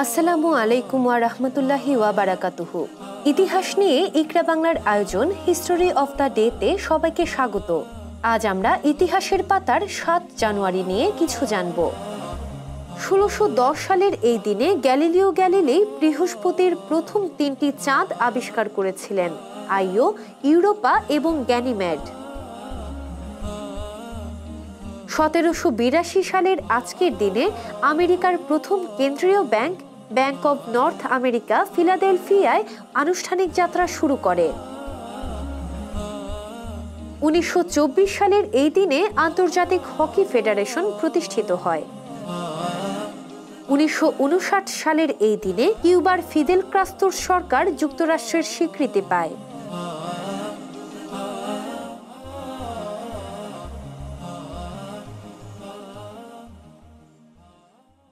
আসসালামু আলাইকুম ওয়া রাহমাতুল্লাহি ওয়া বারাকাতুহু। ইতিহাস নিয়ে ইকরা বাংলার আয়োজন হিস্টোরি অফ দ্য ডে-তে সবাইকে স্বাগত। আজ আমরা ইতিহাসের পাতার ৭ জানুয়ারি নিয়ে কিছু জানব। ১৬১০ সালের এই দিনে গ্যালিলিও গ্যালিলি বৃহস্পতির প্রথম ৩টি চাঁদ আবিষ্কার করেছিলেন, আইও, ইউরোপা এবং গ্যানিমেড। ১৭৮২ সালের আজকের দিনে আমেরিকার প্রথম কেন্দ্রীয় bank, bank of North America, ফিলাডেলফিয়ায় আনুষ্ঠানিক যাত্রা শুরু করে। ১৯২৪ সালের এই দিনে আন্তর্জাতিক হকি ফেডারেশন প্রতিষ্ঠিত হয়। ১৯৫৯ সালের এই দিনে কিউবার ফিদেল কাস্ত্রোর সরকার যুক্তরাষ্ট্রের স্বীকৃতি পায়।